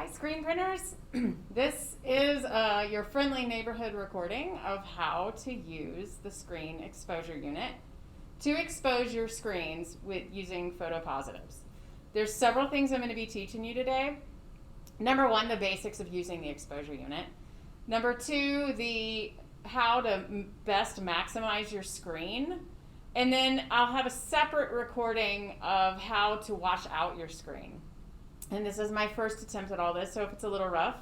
Hi, screen printers. This is your friendly neighborhood recording of how to use the screen exposure unit to expose your screens with using photopositives. There's several things I'm going to be teaching you today. Number one, the basics of using the exposure unit. Number two, the how to best maximize your screen. And then I'll have a separate recording of how to wash out your screen. And this is my first attempt at all this, so if it's a little rough,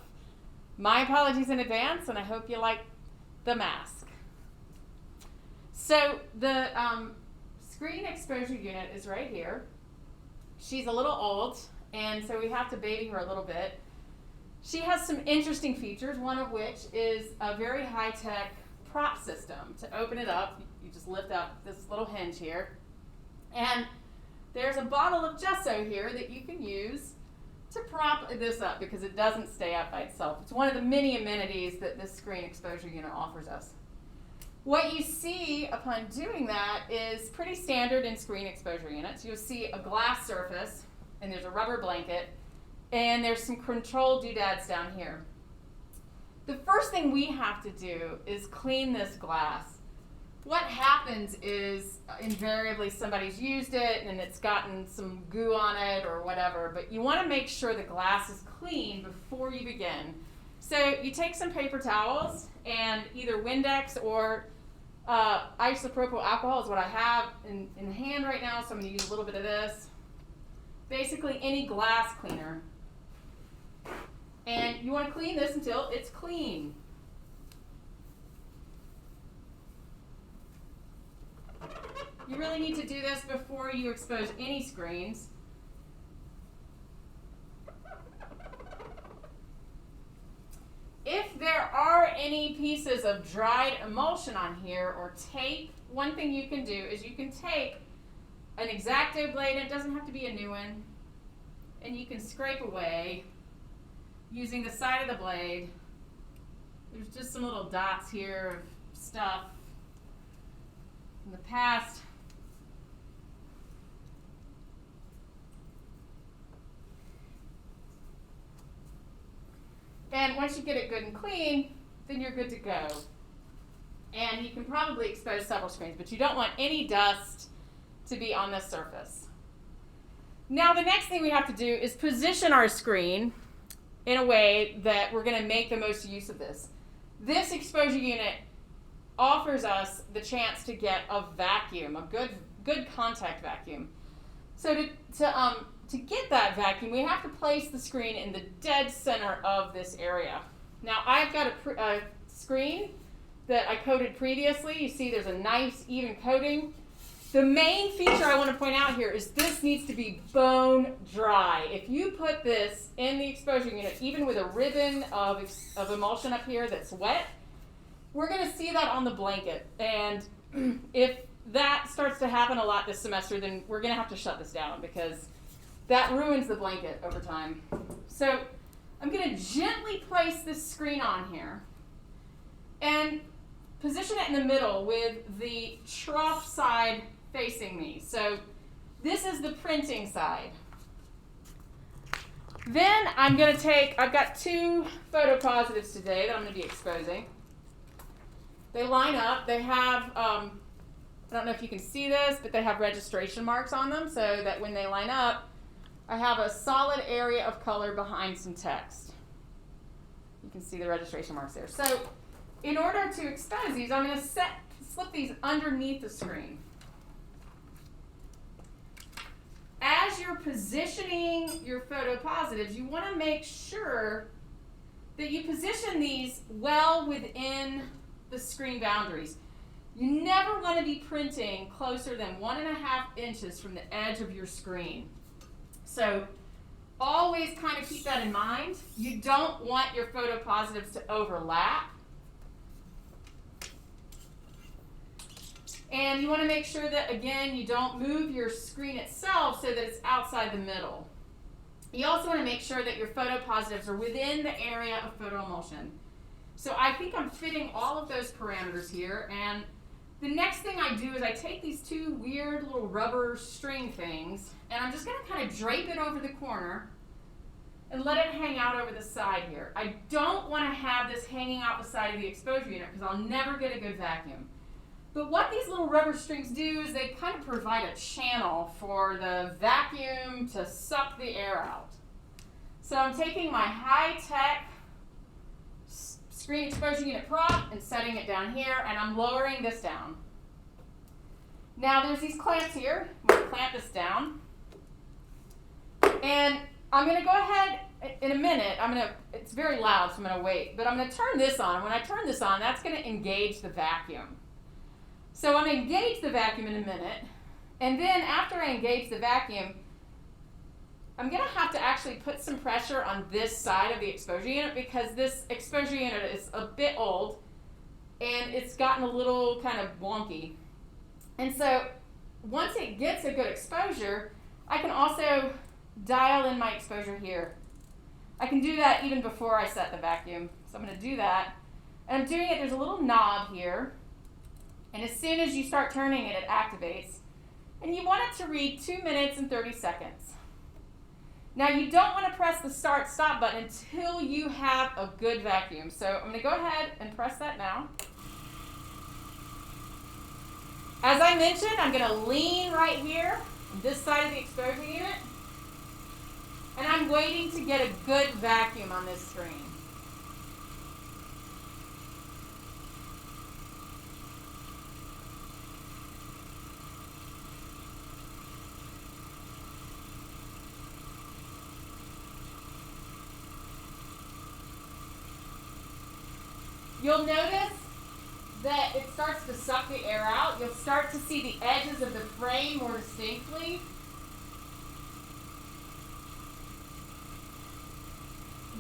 my apologies in advance, and I hope you like the mask. So the screen exposure unit is right here. She's a little old, and so we have to baby her a little bit. She has some interesting features, one of which is a very high-tech prop system. To open it up, you just lift up this little hinge here, and there's a bottle of gesso here that you can use to prop this up because it doesn't stay up by itself. It's one of the many amenities that this screen exposure unit offers us. What you see upon doing that is pretty standard in screen exposure units. You'll see a glass surface, and there's a rubber blanket, and there's some control doodads down here. The first thing we have to do is clean this glass. What happens is invariably somebody's used it and it's gotten some goo on it or whatever, but you want to make sure the glass is clean before you begin. So you take some paper towels and either Windex or isopropyl alcohol is what I have in hand right now, so I'm going to use a little bit of this. Basically any glass cleaner. And you want to clean this until it's clean. You really need to do this before you expose any screens. If there are any pieces of dried emulsion on here or tape, one thing you can do is you can take an X-Acto blade, and it doesn't have to be a new one, and you can scrape away using the side of the blade. There's just some little dots here of stuff from the past. And once you get it good and clean, then you're good to go. And you can probably expose several screens, but you don't want any dust to be on this surface. Now the next thing we have to do is position our screen in a way that we're going to make the most use of this. This exposure unit offers us the chance to get a vacuum, a good contact vacuum. So to get that vacuum, we have to place the screen in the dead center of this area. Now I've got a screen that I coated previously. You see there's a nice even coating. The main feature I want to point out here is this needs to be bone dry. If you put this in the exposure unit, even with a ribbon of emulsion up here that's wet, we're going to see that on the blanket. And if that starts to happen a lot this semester, then we're going to have to shut this down because that ruins the blanket over time. So I'm going to gently place this screen on here and position it in the middle with the trough side facing me. So this is the printing side. Then I'm going to I've got two photopositives today that I'm going to be exposing. They line up. They have, I don't know if you can see this, but they have registration marks on them so that when they line up, I have a solid area of color behind some text. You can see the registration marks there. So in order to expose these, I'm going to slip these underneath the screen. As you're positioning your photopositives, you want to make sure that you position these well within the screen boundaries. You never want to be printing closer than 1.5 inches from the edge of your screen. So always kind of keep that in mind. You don't want your photopositives to overlap. And you want to make sure that, again, you don't move your screen itself so that it's outside the middle. You also want to make sure that your photopositives are within the area of photoemulsion. So I think I'm fitting all of those parameters here. And the next thing I do is I take these two weird little rubber string things, and I'm just going to kind of drape it over the corner and let it hang out over the side here. I don't want to have this hanging out the side of the exposure unit because I'll never get a good vacuum. But what these little rubber strings do is they kind of provide a channel for the vacuum to suck the air out. So I'm taking my high-tech screen exposure unit prop and setting it down here, and I'm lowering this down. Now there's these clamps here. I'm going to clamp this down. And I'm going to go ahead in a minute. It's very loud, so I'm going to wait. But I'm going to turn this on. When I turn this on, that's going to engage the vacuum. So I'm going to engage the vacuum in a minute. And then after I engage the vacuum, I'm going to have to actually put some pressure on this side of the exposure unit because this exposure unit is a bit old and it's gotten a little kind of wonky. And so once it gets a good exposure, I can also dial in my exposure here. I can do that even before I set the vacuum. So I'm going to do that. And I'm doing it, there's a little knob here. And as soon as you start turning it, it activates. And you want it to read 2 minutes and 30 seconds. Now you don't want to press the start-stop button until you have a good vacuum. So I'm going to go ahead and press that now. As I mentioned, I'm going to lean right here, this side of the exposure unit. And I'm waiting to get a good vacuum on this screen. You'll notice that it starts to suck the air out. You'll start to see the edges of the frame more distinctly.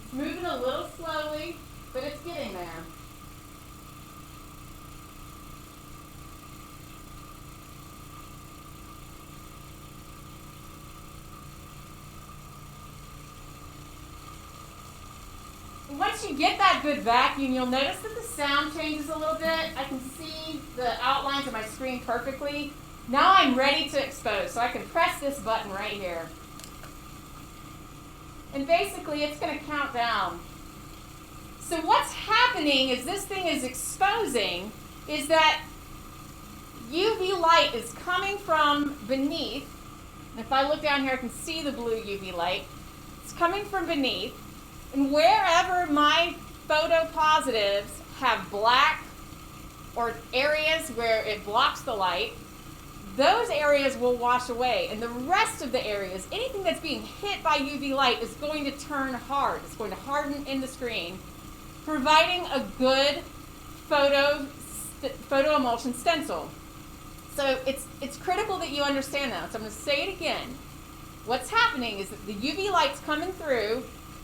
It's moving a little slowly, but it's getting there. Once you get that good vacuum, you'll notice that the sound changes a little bit. I can see the outlines of my screen perfectly. Now I'm ready to expose, so I can press this button right here. And basically, it's going to count down. So what's happening is this thing is exposing is that UV light is coming from beneath. And if I look down here, I can see the blue UV light. It's coming from beneath. And wherever my photopositives have black or areas where it blocks the light, those areas will wash away. And the rest of the areas, anything that's being hit by UV light is going to turn hard. It's going to harden in the screen, providing a good photo emulsion stencil. So it's critical that you understand that. So I'm going to say it again. What's happening is that the UV light's coming through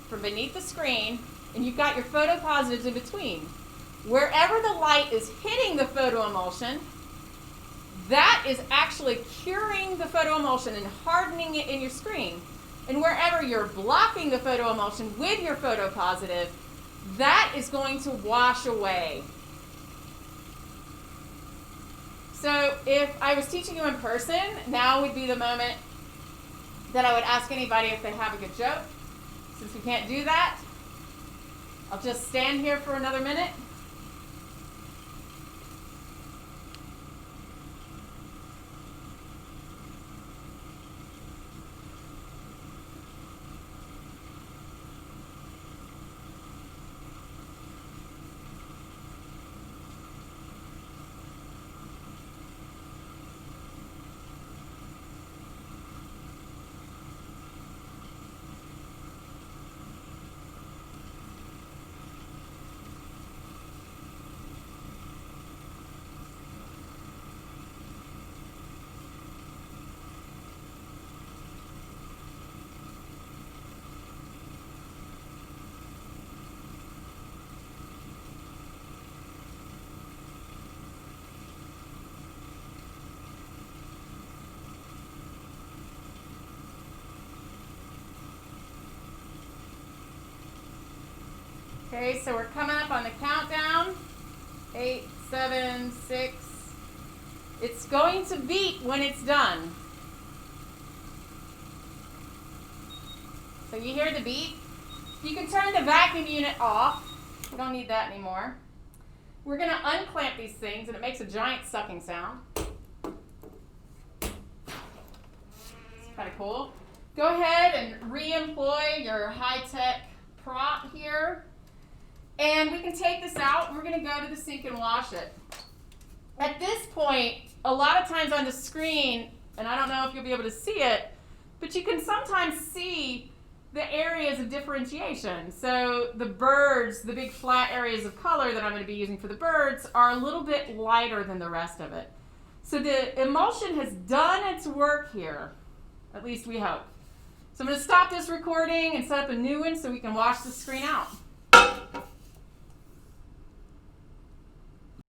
from beneath the screen, and you've got your photopositives in between. Wherever the light is hitting the photo emulsion, that is actually curing the photo emulsion and hardening it in your screen. And wherever you're blocking the photo emulsion with your photopositive, that is going to wash away. So if I was teaching you in person, now would be the moment that I would ask anybody if they have a good joke. Since we can't do that, I'll just stand here for another minute. Okay, so we're coming up on the countdown. 8, 7, 6. It's going to beep when it's done. So you hear the beep? You can turn the vacuum unit off. We don't need that anymore. We're going to unclamp these things, and it makes a giant sucking sound. It's kind of cool. Go ahead and re-employ your high-tech prop here. And we can take this out, and we're going to go to the sink and wash it. At this point, a lot of times on the screen, and I don't know if you'll be able to see it, but you can sometimes see the areas of differentiation. So the birds, the big flat areas of color that I'm going to be using for the birds are a little bit lighter than the rest of it. So the emulsion has done its work here, at least we hope. So I'm going to stop this recording and set up a new one so we can wash the screen out.